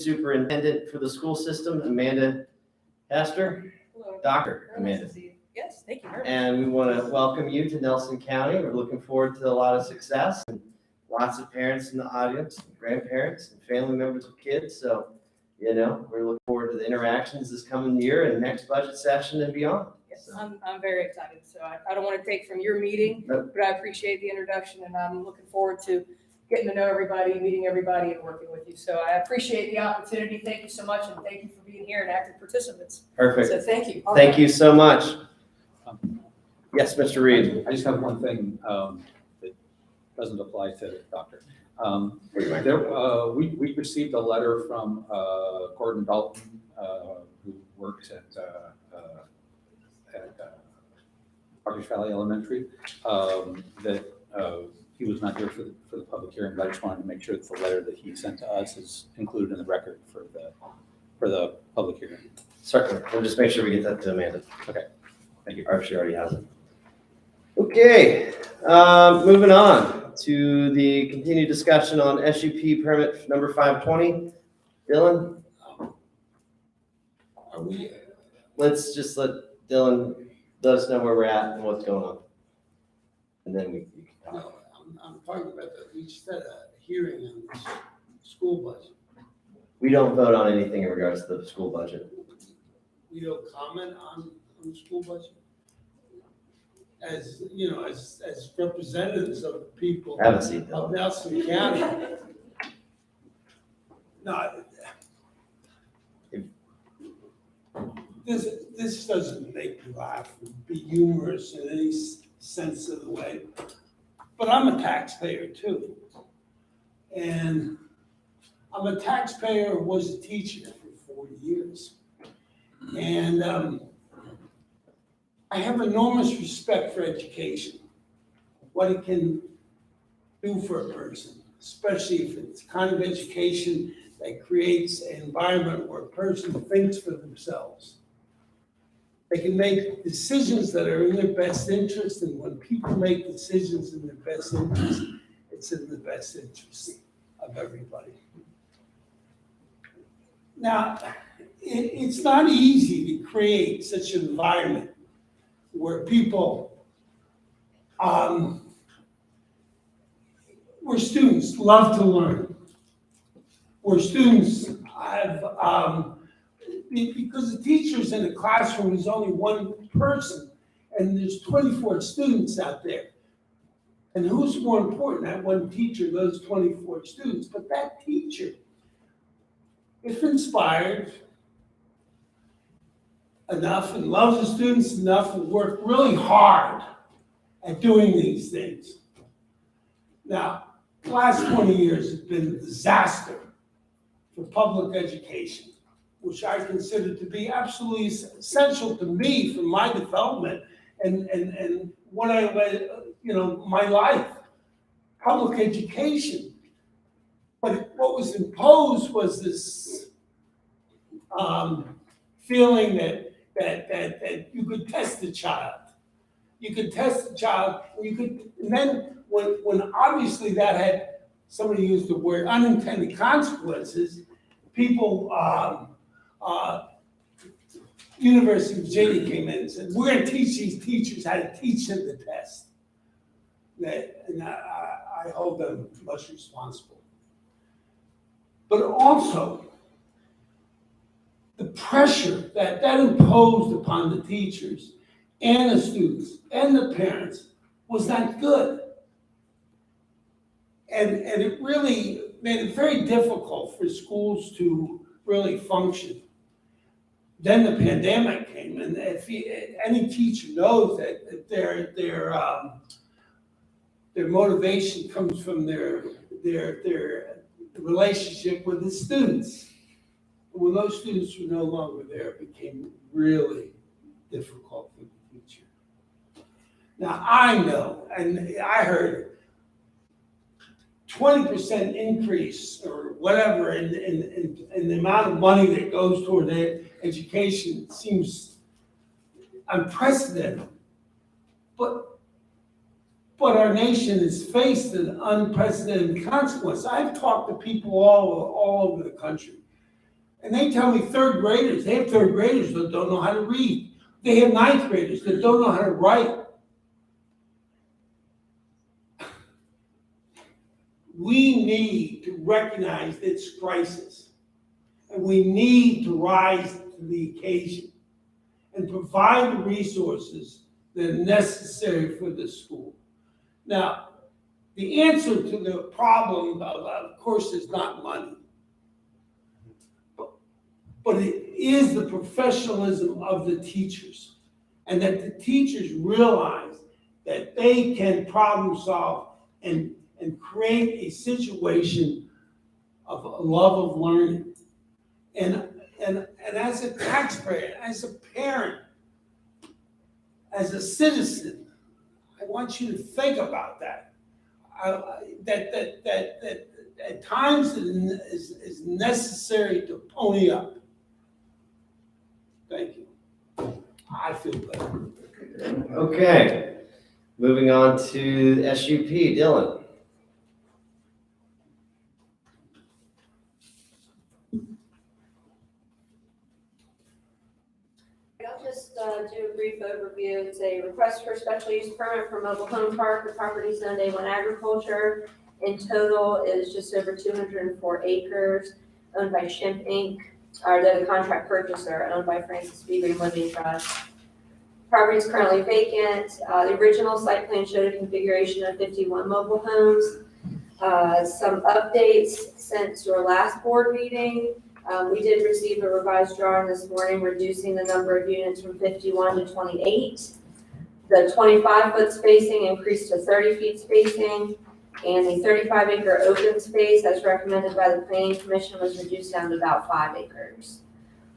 Superintendent for the school system, Amanda Hester. Hello. Dr. Very nice Amanda. to see you. Yes, thank you very much. And we want to welcome you to Nelson County. We're looking forward to a lot of success and lots of parents in the audience, grandparents, and family members of kids. So, we're looking forward to the interactions this coming year and next budget session and beyond. Yes, So, I'm very excited. So I don't want to take from your meeting, Nope. but I appreciate the introduction and I'm looking forward to getting to know everybody, meeting everybody and working with you. So I appreciate the opportunity. Thank you so much. And thank you for being here and active participants. Perfect. So thank you. Thank you so much. Yes, Mr. Reed. I just have one thing that doesn't apply to the doctor. We received a letter from Gordon Dalton, who works at Partridge Valley Elementary, that he was not here for the public hearing, but I just wanted to make sure that the letter that he sent to us is included in the record for the public hearing. Certainly. We'll just make sure we get that to Amanda. Okay, thank you. Or if she already has it. Okay, moving on to the continued discussion on SUP permit number 520. Dylan, Are we, let's just let Dylan let us know where we're at and what's going on. And then you can talk. no, I'm talking about that we set a hearing on the school budget. We don't vote on anything in regards to the school budget. We don't comment on the school budget? As, you know, as representatives of the people Have a seat, of Dylan. Nelson County. No. This doesn't make me laugh or be humorous in any sense of the way, but I'm a taxpayer too. And I'm a taxpayer, was a teacher for 40 years. And I have enormous respect for education, what it can do for a person, especially if it's kind of education that creates an environment where a person thinks for themselves. They can make decisions that are in their best interest, and when people make decisions in their best interest, it's in the best interest of everybody. Now, it's not easy to create such an environment where people, where students love to learn, where students have, because the teachers in the classroom is only one person, and there's 24 students out there. And who's more important, that one teacher, those 24 students? But that teacher, if inspired enough and loves the students enough, will work really hard at doing these things. Now, the last 20 years has been a disaster for public education, which I consider to be absolutely essential to me for my development and what I led, my life, public education. But what was imposed was this feeling that you could test the child. You could test the child, and then when obviously that had, somebody used the word unintended consequences, people, University of Virginia came in and said, we're gonna teach these teachers how to teach them the test. And I hold them much responsible. But also, the pressure that imposed upon the teachers and the students and the parents was not good. And it really made it very difficult for schools to really function. Then the pandemic came, and if any teacher knows that their motivation comes from their relationship with the students. When those students were no longer there, it became really difficult for the teacher. Now, I know, and I heard 20% increase or whatever in the amount of money that goes toward education seems unprecedented. But our nation has faced an unprecedented consequence. I've talked to people all over the country And they tell me third graders, they have third graders that don't know how to read. They have ninth graders that don't know how to write. We need to recognize its crisis. And we need to rise to the occasion and provide the resources that are necessary for the school. Now, the answer to the problem, of course, is not money. But it is the professionalism of the teachers. And that the teachers realize that they can problem solve and create a situation of a love of learning. And as a taxpayer, as a parent, as a citizen, I want you to think about that. That at times it is necessary to pony up. Thank you. I feel better. Okay, moving on to SUP, Dylan. I'll just do a brief overview. It's a request for special use permit for mobile home park. The property is zoned A1 agriculture. In total is just over 204 acres, owned by Shimp Inc., or the contract purchaser, owned by Francis B. Green Living Trust. Property is currently vacant. The original site plan showed a configuration of 51 mobile homes. Some updates since your last board meeting. We did receive a revised drawing this morning, reducing the number of units from 51 to 28. The 25-foot spacing increased to 30 feet spacing, and the 35-acre open space, as recommended by the Planning Commission, was reduced down to about 5 acres.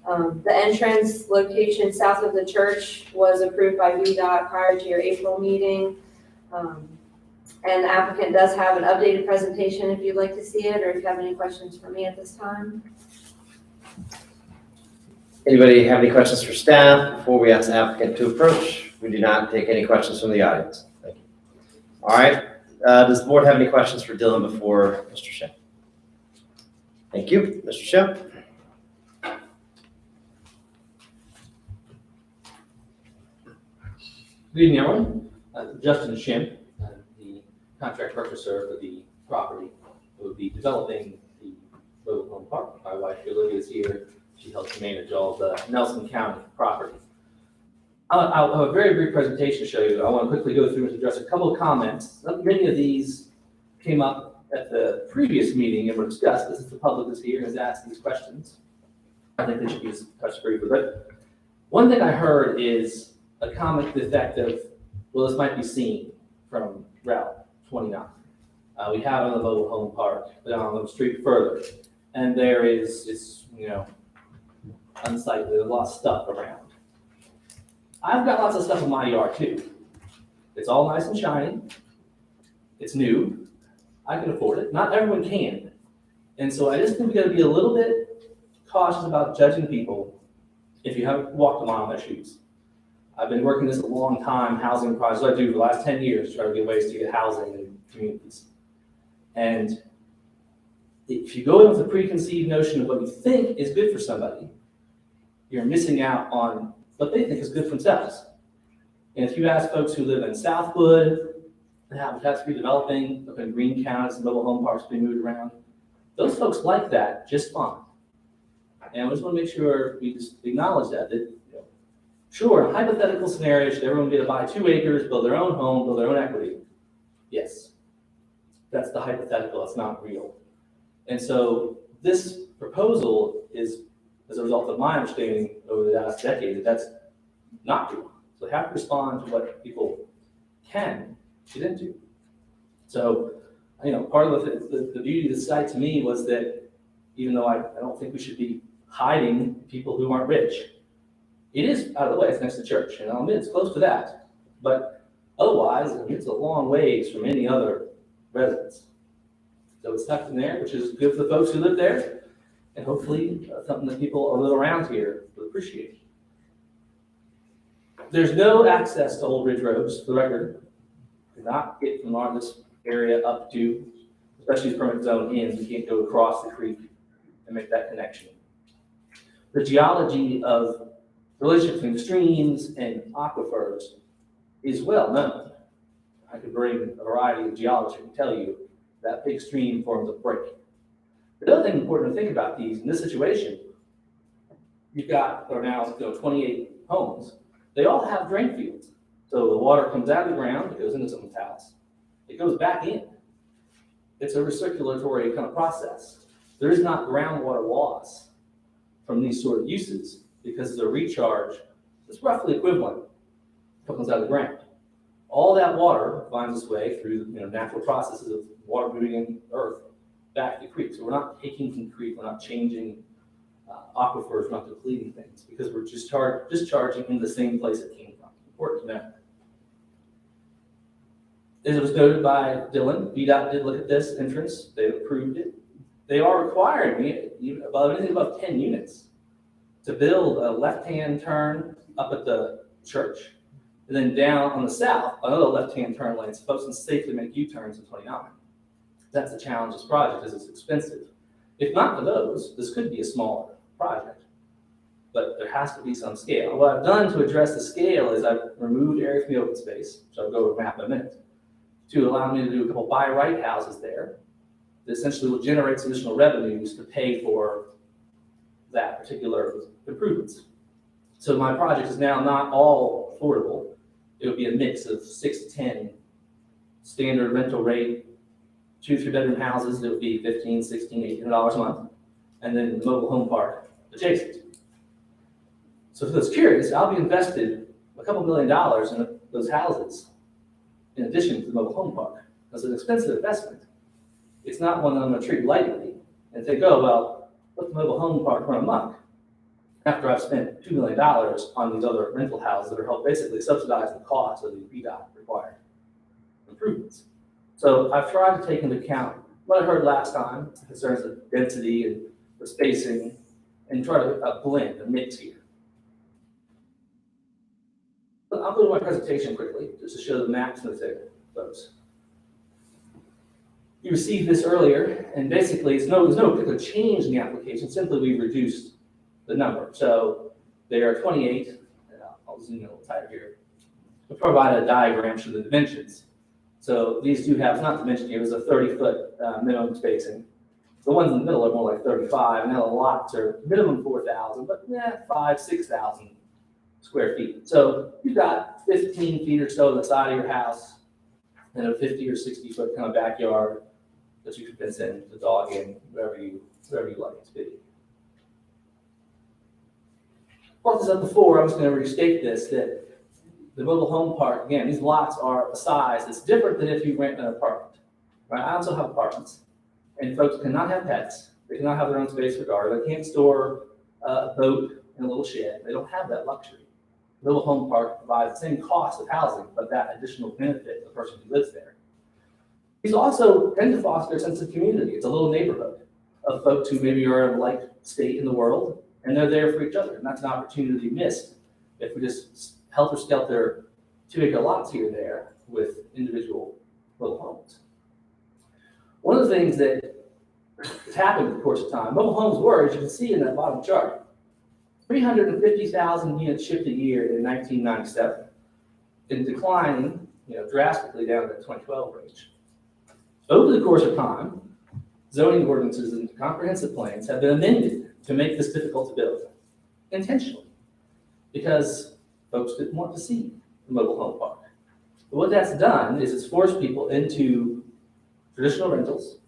The entrance location south of the church was approved by VDOT prior to your April meeting. And the applicant does have an updated presentation if you'd like to see it, or if you have any questions for me at this time. Anybody have any questions for staff before we ask the applicant to approach? We do not take any questions from the audience. Thank you. All right, does the board have any questions for Dylan before Mr. Shep? Thank you, Mr. Shep. Good evening, everyone. Justin Shimp, the contract purchaser for the property. Will be developing the mobile home park. My wife Olivia is here. She helps manage all the Nelson County property. I'll have a very brief presentation to show you. I want to quickly go through and address a couple of comments. Many of these came up at the previous meeting and were discussed. This is the public that's here and has asked these questions. I think they should be touched briefly. But one thing I heard is a comment to the effect of, well, this might be seen from Route 29. We have it on the mobile home park, but on the street further. And there is, it's, unsightly, there's a lot of stuff around. I've got lots of stuff in my yard too. It's all nice and shiny. It's new. I can afford it. Not everyone can. And so I just think we gotta be a little bit cautious about judging people if you haven't walked a mile in their shoes. I've been working this a long time, housing projects. I do for the last 10 years, trying to get ways to get housing in communities. And if you go in with a preconceived notion of what you think is good for somebody, you're missing out on what they think is good for themselves. And if you ask folks who live in Southwood, and Habitat's redeveloping, up in Green County, some mobile home parks being moved around, those folks like that just fine. And we just want to make sure we just acknowledge that sure, in hypothetical scenario, should everyone be able to buy 2 acres, build their own home, build their own equity? Yes. That's the hypothetical, it's not real. And so this proposal is as a result of my understanding over the last decade that that's not true. So they have to respond to what people can get into. So, part of the beauty of the site to me was that even though I don't think we should be hiding people who aren't rich, it is out of the way, it's next to church, and I'll admit it's close to that. But otherwise, it's a long ways from any other residence. So it's tucked in there, which is good for the folks who live there, and hopefully something that people who live around here will appreciate. There's no access to Old Ridge roads, for the record. Do not get from this area up to, especially permit zone in, you can't go across the creek and make that connection. the geology of the relationship between streams and aquifers is well known. I could bring a variety of geology and tell you that big stream forms a break. The other thing important to think about these, in this situation, you've got, or now, 28 homes. They all have drain fields. So the water comes out of the ground, it goes into someone's house. It goes back in. It's a recirculatory kind of process. There is not groundwater loss from these sort of uses because the recharge is roughly equivalent to what comes out of the ground. All that water finds its way through natural processes of water moving in earth back to the creek. So we're not taking from the creek, we're not changing aquifers, we're not depleting things because we're just discharging in the same place it came from. Important to know. As it was noted by Dylan, VDOT did look at this entrance, they approved it. They are requiring me, anything above 10 units, to build a left-hand turn up at the church, and then down on the south, another left-hand turn lane, so folks can safely make U-turns in 29. That's the challenge of this project, is it's expensive. If not for those, this could be a smaller project, but there has to be some scale. What I've done to address the scale is I've removed area from the open space, which I'll go over map in a minute, to allow me to do a couple buy right houses there that essentially will generate some additional revenues to pay for that particular improvements. So my project is now not all affordable. It would be a mix of 6 to 10 standard rental rate, 2 to 3 bedroom houses that would be $15, $16, $18 a month, and then the mobile home park adjacent. So for those curious, I'll be invested a couple $1 million in those houses in addition to the mobile home park. It's an expensive investment. It's not one that I'm going to treat lightly and think, oh, well, let the mobile home park run amok after I've spent $2 million on these other rental houses that are helping basically subsidize the cost of the VDOT required improvements. So I've tried to take into account what I heard last time, concerns of density and the spacing, and try to blend, a mix here. But I'll go to my presentation quickly, just to show the maps and the thing, folks. You received this earlier, and basically there's no particular change in the application, simply we've reduced the number. So there are 28, and I'll zoom in a little tighter here. We'll provide a diagram showing the dimensions. So these do have, not to mention here, there's a 30-foot minimum spacing. The ones in the middle are more like 35, and now the lots are minimum 4,000, but 5,000, 6,000 square feet. So you've got 15 feet or so on the side of your house, and a 50 or 60 foot kind of backyard that you could fence in, the dog in, wherever you like it to be. Brought this up before, I'm just going to restate this, that the mobile home park, again, these lots are a size that's different than if you rent an apartment. Right? I also have apartments, and folks cannot have pets. They cannot have their own space for garden. They can't store a boat in a little shed. They don't have that luxury. The mobile home park provides the same cost of housing, but that additional benefit to the person who lives there. These also tend to foster a sense of community. It's a little neighborhood of folks who maybe are in a like state in the world, and they're there for each other. And that's an opportunity missed if we just helter-skelter 2-acre lots here and there with individual little homes. One of the things that has happened in the course of time, mobile homes were, as you can see in that bottom chart, 350,000 units shipped a year in 1997, and declining, drastically down to the 2012 range. Over the course of time, zoning ordinances and comprehensive plans have been amended to make this difficult to build, intentionally, because folks didn't want to see the mobile home park. But what that's done is it's forced people into traditional rentals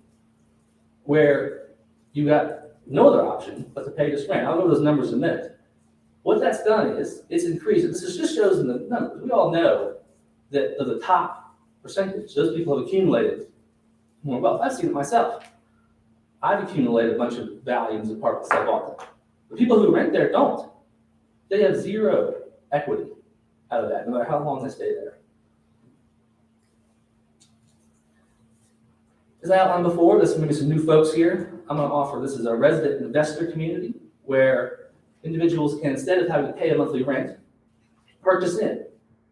where you got no other option but to pay this rent. I'll go to those numbers in a minute. What that's done is it's increased. This just shows in the numbers. We all know that of the top percentage, those people have accumulated more wealth. I've seen it myself. I've accumulated a bunch of values of apartments I bought. The people who rent there don't. They have zero equity out of that, no matter how long they stay there. As I outlined before, there's going to be some new folks here. I'm going to offer this as a resident investor community where individuals can, instead of having to pay a monthly rent, purchase in.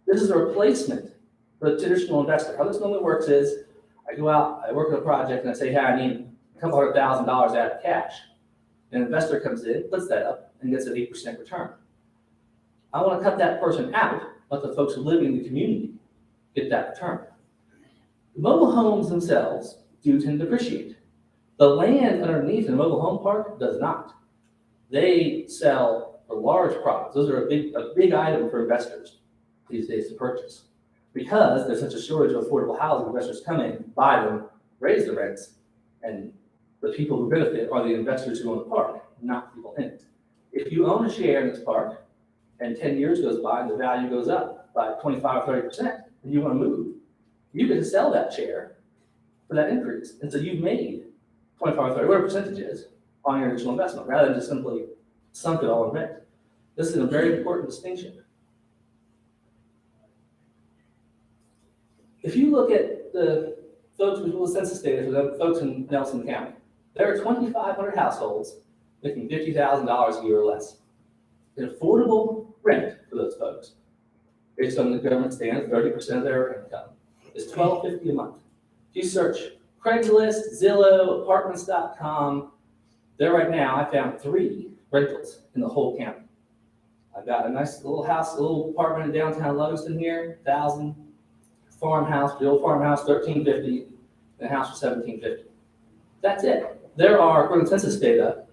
This is a replacement for the traditional investor. How this normally works is I go out, I work on a project, and I say, hey, I need a couple $100,000 out of cash. An investor comes in, puts that up, and gets an 8% return. I want to cut that person out, let the folks who live in the community get that return. The mobile homes themselves do tend to depreciate. The land underneath a mobile home park does not. They sell for large profits. Those are a big item for investors these days to purchase. Because there's such a shortage of affordable housing, investors come in, buy them, raise the rents, and the people who benefit are the investors who own the park, not people in it. If you own a share in this park and 10 years goes by and the value goes up by 25 or 30%, and you want to move, you get to sell that share for that increase. And so you've made 25 or 30, whatever percentage is, on your initial investment, rather than just simply sunk it all in rent. This is a very important distinction. If you look at the folks with the census data for the folks in Nelson County, there are 2,500 households making $50,000 a year or less. An affordable rent for those folks, based on the government standard, 30% of their income, is $1,250 a month. If you search Craigslist, Zillow, apartments.com, there right now I found 3 rentals in the whole county. I've got a nice little house, a little apartment in downtown Livingston here, 1,000. Farmhouse, the old farmhouse, $1,350, and a house for $1,750. That's it. There are, according to census data,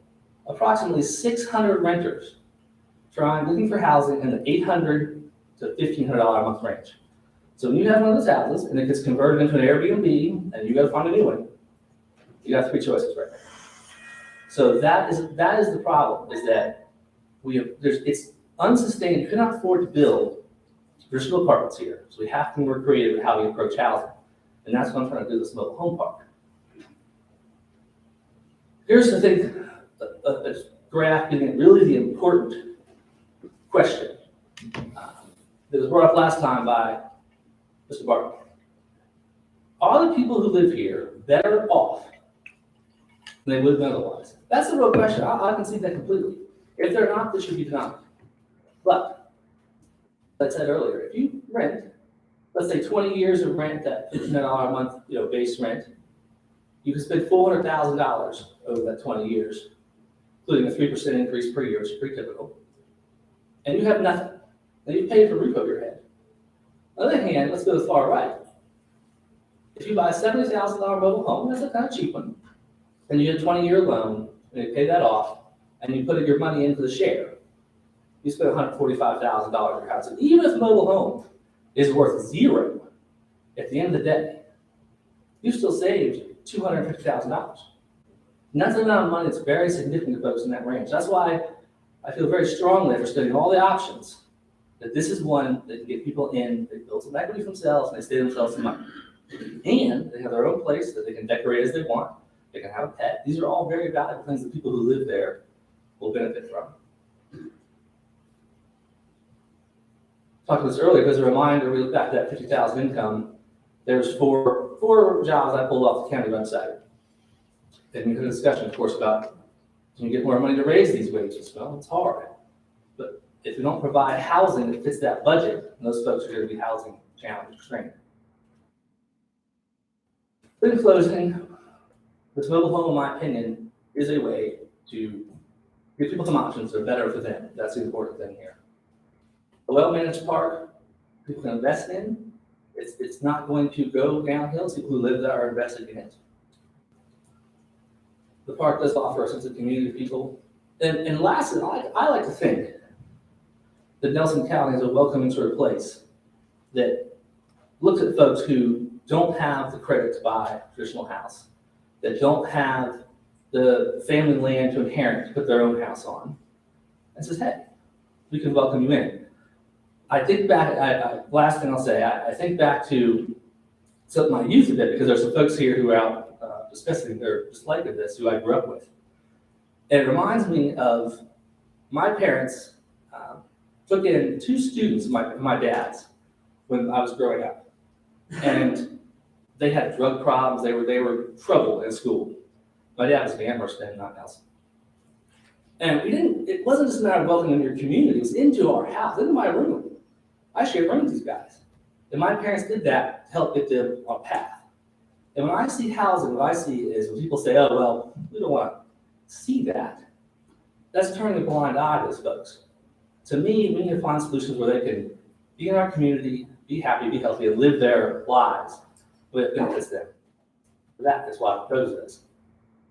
approximately 600 renters looking for housing in the $800 to $1,500 a month range. So when you have one of those houses and it gets converted into an Airbnb and you got to find a new one, you got 3 choices right there. So that is the problem, is that it's unsustained. You cannot afford to build traditional apartments here, so we have to be more creative in how we approach housing, and that's what I'm trying to do with this mobile home park. Here's the thing, a graph getting at really the important question that was brought up last time by Mr. Barton. Are the people who live here better off than they would have been otherwise? That's the real question. I can see that completely. If they're not, they should be denied. But I said earlier, if you rent, let's say 20 years of rent at $1,500 a month, base rent, you can spend $400,000 over that 20 years, including a 3% increase per year, which is pretty typical, and you have nothing. And you pay for a roof over your head. On the other hand, let's go to the far right. If you buy a $70,000 mobile home, that's a kind of cheap one, and you get a 20-year loan, and you pay that off, and you put your money into the share, you spend $145,000 in your house. And even if mobile home is worth 0, at the end of the day, you still saved $250,000. And that's an amount of money that's very significant to folks in that range. That's why I feel very strongly after studying all the options that this is one that can get people in, they build some equity for themselves, and they save themselves some money. And they have their own place that they can decorate as they want. They can have a pet. These are all very valuable things that people who live there will benefit from. Talked about this earlier, but as a reminder, we look back at that 50,000 income. There's four jobs I pulled off the county website. And we had a discussion, of course, about can you get more money to raise these wages? Well, it's hard. But if we don't provide housing that fits that budget, those folks are going to be housing challenge constrained. In closing, this mobile home, in my opinion, is a way to give people some options that are better for them. That's the important thing here. A well-managed park, people can invest in. It's not going to go downhill. It's people who live there are invested in it. The park does offer a sense of community to people. And lastly, I like to think that Nelson County is a welcoming sort of place that looks at folks who don't have the credit to buy a traditional house, that don't have the family land to inherit to put their own house on, and says, hey, we can welcome you in. I think back, last thing I'll say, I think back to my youth a bit, because there's some folks here who are out discussing their dislike of this, who I grew up with. And it reminds me of my parents took in 2 students, my dad's, when I was growing up. And they had drug problems, they were trouble in school. My dad was at Amherst then, not Nelson. And it wasn't just a matter of welcoming your community, it was into our house, into my room. I shared rooms with these guys. And my parents did that to help get them on a path. And when I see housing, what I see is when people say, oh, well, we don't want to see that. that's turning a blind eye to those folks. To me, we need to find solutions where they can be in our community, be happy, be healthy, and live their lives with benefits them. That is why I propose this.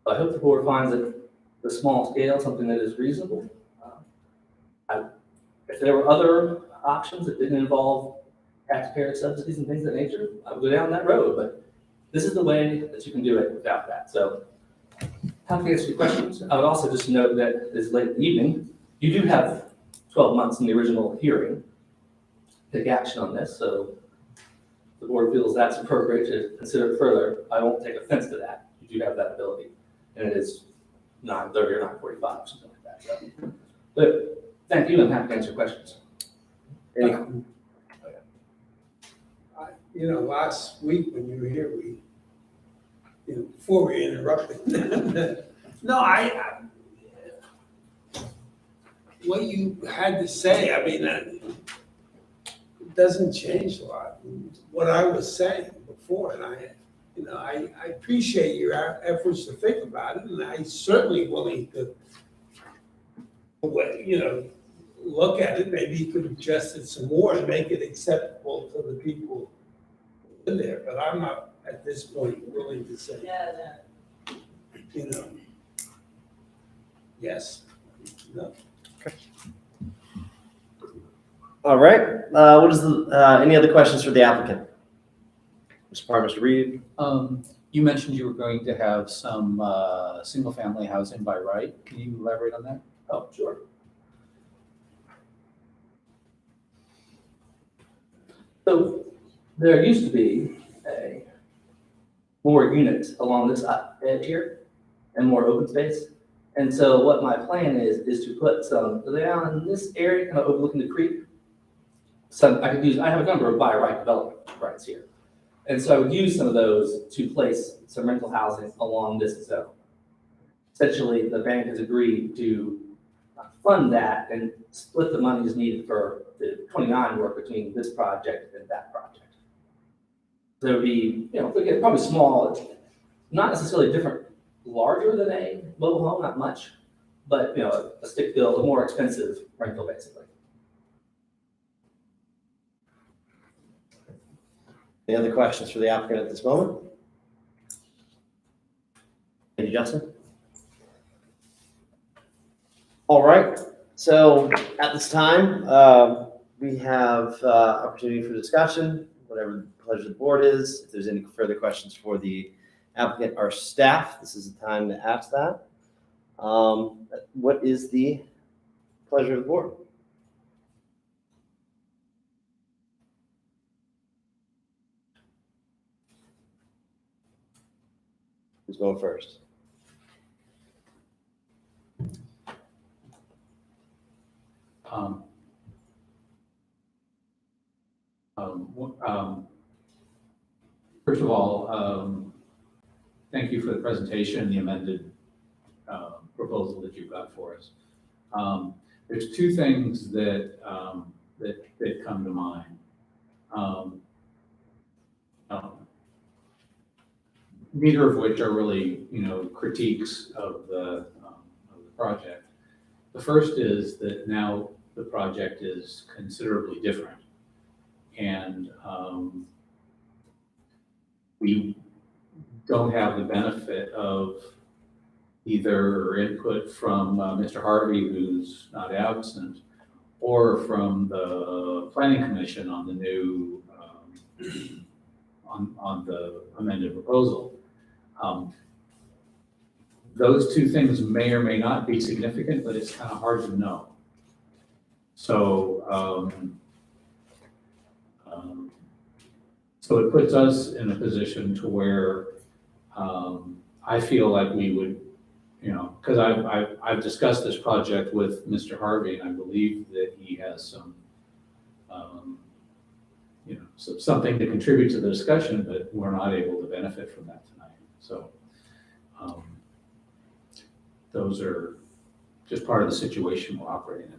I hope the board finds it the small scale, something that is reasonable. If there were other options that didn't involve taxpayer subsidies and things of that nature, I would go down that road, but this is the way that you can do it without that. So, happy to answer your questions. I would also just note that it's late in the evening. You do have 12 months in the original hearing to take action on this, so if the board feels that's appropriate to consider it further, I won't take offense to that. You do have that ability, and it is 9:30 or 9:45, something like that. So, but thank you, I'm happy to answer questions. Any, Last week when you were here, before we interrupted. No, what you had to say, I mean, it doesn't change a lot. What I was saying before, and I appreciate your efforts to think about it, and I certainly willing to, look at it. Maybe you could adjust it some more and make it acceptable to the people in there, but I'm not at this point willing to say, yes, no. all right, what is any other questions for the applicant? Mr. Parr, Mr. Reed? You mentioned you were going to have some single-family housing by right. Can you elaborate on that? Oh, sure. So there used to be more units along this edge here and more open space. And so what my plan is to put some down in this area, kind of overlooking the creek. I have a number of by right development rights here. And so I would use some of those to place some rental housing along this zone. Essentially, the bank has agreed to fund that and split the monies needed for the 29 work between this project and that project. So it would be, again, probably small, not necessarily different, larger than a mobile home, not much, but, a stick built, a more expensive rental, basically. Any other questions for the applicant at this moment? Thank you, Justin. All right, so at this time, we have opportunity for discussion, whatever the pleasure of the board is. If there's any further questions for the applicant or staff, this is the time to ask that. What is the pleasure of the board? Who's going first? First of all, thank you for the presentation, the amended proposal that you've got for us. There's two things that come to mind. Neither of which are really, critiques of the project. The first is that now the project is considerably different, and we don't have the benefit of either input from Mr. Harvey, who's not absent, or from the Planning Commission on the new on the amended proposal. Those two things may or may not be significant, but it's kind of hard to know. So, so it puts us in a position to where I feel like we would, because I've discussed this project with Mr. Harvey, and I believe that he has some, something to contribute to the discussion, but we're not able to benefit from that tonight. So those are just part of the situation we're operating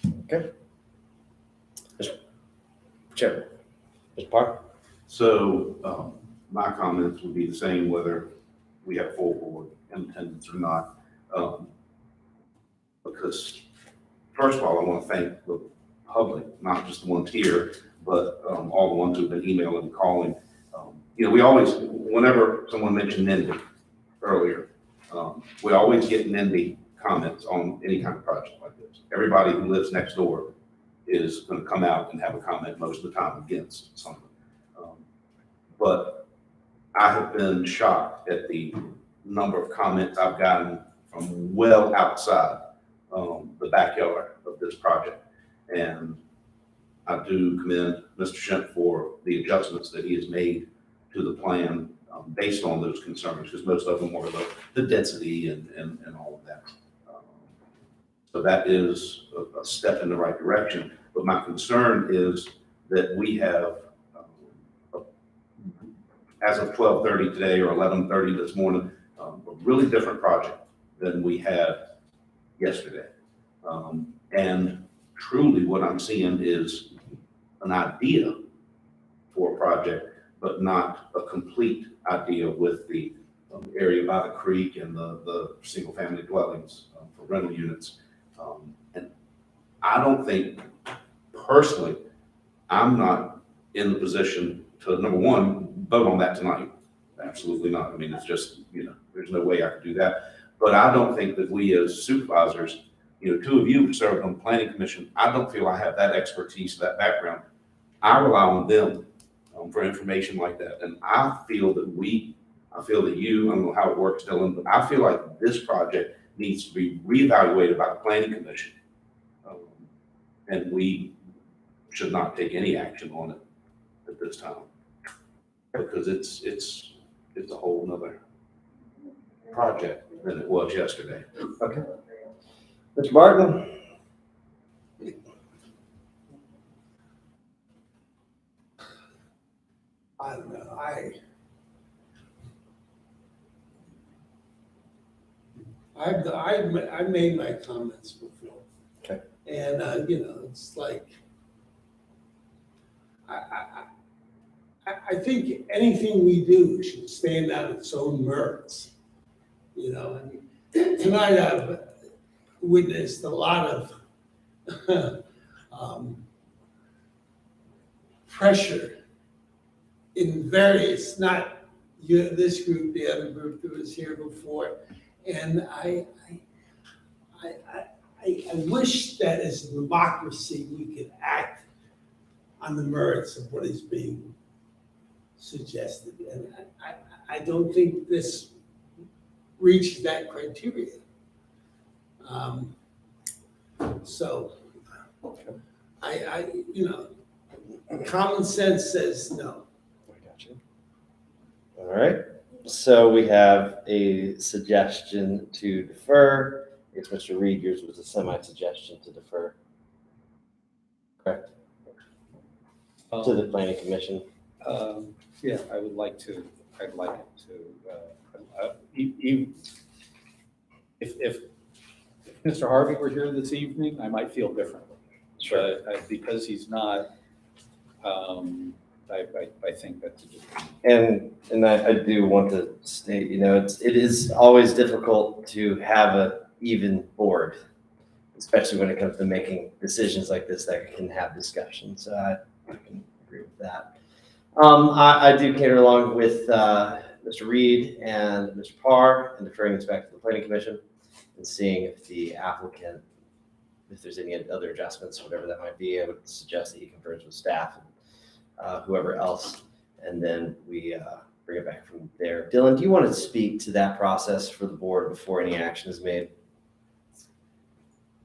in. Okay. Chair. Mr. Parr? So my comments would be the same whether we have full board in attendance or not. Because first of all, I want to thank the public, not just the ones here, but all the ones who've been emailing and calling. We always, whenever someone mentioned NIMBY earlier, we always get NIMBY comments on any kind of project like this. Everybody who lives next door is going to come out and have a comment most of the time against something. But I have been shocked at the number of comments I've gotten from well outside the backyard of this project. And I do commend Mr. Shemp for the adjustments that he has made to the plan based on those concerns, because most of them were the density and all of that. So that is a step in the right direction. But my concern is that we have, as of 12:30 today or 11:30 this morning, a really different project than we had yesterday. And truly what I'm seeing is an idea for a project, but not a complete idea with the area by the creek and the single family dwellings for rental units. And I don't think, personally, I'm not in the position to, number one, vote on that tonight. Absolutely not. I mean, it's just, there's no way I could do that. But I don't think that we as supervisors, two of you served on the planning commission. I don't feel I have that expertise, that background. I rely on them for information like that. And I feel that you, I don't know how it works, Dylan, but I feel like this project needs to be reevaluated by the planning commission. And we should not take any action on it at this time, because it's a whole nother project than it was yesterday. Okay. Mr. Martin? I don't know, I've made my comments before. Okay. And, it's like, I think anything we do should stand on its own merits. Tonight I've witnessed a lot of pressure in various, not this group, the other group that was here before. And I wish that as a democracy, we could act on the merits of what is being suggested. And I don't think this reaches that criteria. So common sense says no. I got you. All right. So we have a suggestion to defer. I guess Mr. Reed, yours was a semi-suggestion to defer. Correct? To the planning commission. Yeah, I'd like it to, if Mr. Harvey were here this evening, I might feel differently. Sure. But because he's not, I think that's a good thing. And I do want to state, it is always difficult to have an even board, especially when it comes to making decisions like this that can have discussion. So I can agree with that. I do cater along with Mr. Reed and Mr. Parr and deferring this back to the planning commission and seeing if the applicant, if there's any other adjustments, whatever that might be. I would suggest that he confers with staff and whoever else, and then we bring it back from there. Dylan, do you want to speak to that process for the board before any action is made?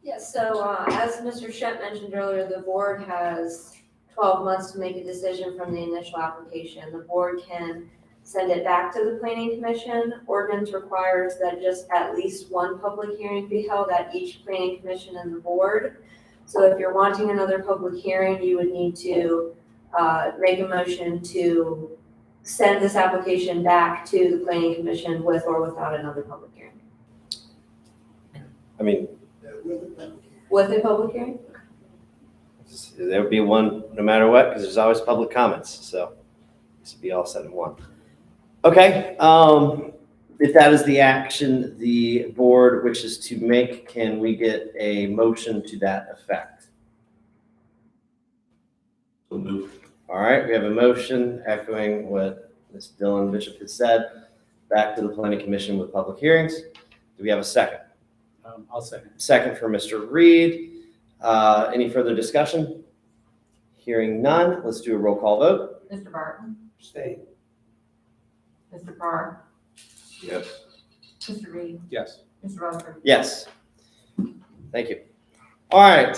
Yes, so as Mr. Shemp mentioned earlier, the board has 12 months to make a decision from the initial application. The board can send it back to the planning commission. Ordinance requires that just at least one public hearing be held at each planning commission and the board. So if you're wanting another public hearing, you would need to make a motion to send this application back to the planning commission with or without another public hearing. I mean, With a public hearing? there would be one no matter what, because there's always public comments. So this would be all said in one. Okay. If that is the action the board wishes to make, can we get a motion to that effect? So move. All right, we have a motion echoing what Ms. Dillon Bishop has said, back to the planning commission with public hearings. Do we have a second? I'll second. Second for Mr. Reed. Any further discussion? Hearing none, let's do a roll call vote. Mr. Barton, Stay. Mr. Carr, Yes. Mr. Reed, Yes. Mr. Rutherford. Yes. Thank you. All right,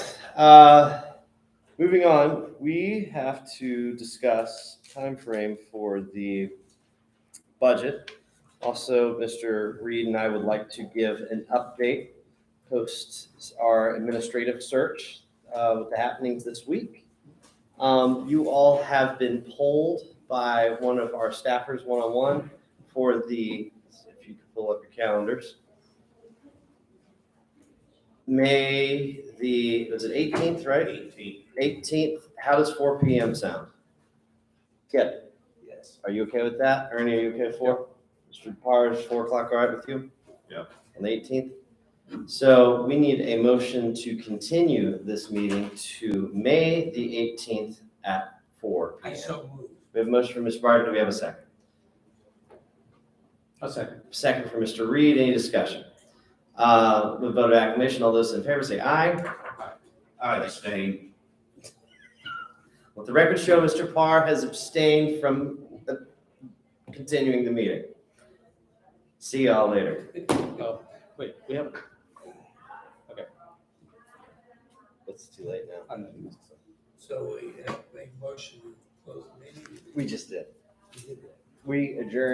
moving on, we have to discuss timeframe for the budget. Also, Mr. Reed and I would like to give an update post our administrative search with the happenings this week. You all have been polled by one of our staffers one-on-one for the, if you could pull up your calendars. May was it 18th, right? 18th. How does 4 p.m. sound? Kip, Yes. are you okay with that? Ernie, are you okay with 4? Mr. Parr, is 4 o'clock all right with you? Yep. On the 18th? So we need a motion to continue this meeting to May the 18th at 4 I p.m. so move. We have a motion for Ms. Barton. Do we have a second? I'll second. Second for Mr. Reed. Any discussion? With vote of acclamation, all those in favor say aye. I abstain. Let the record show Mr. Parr has abstained from continuing the meeting. See y'all later. Oh, wait, we haven't. It's too late now. So we make motion to close the meeting. We just did. We did that. We adjourned.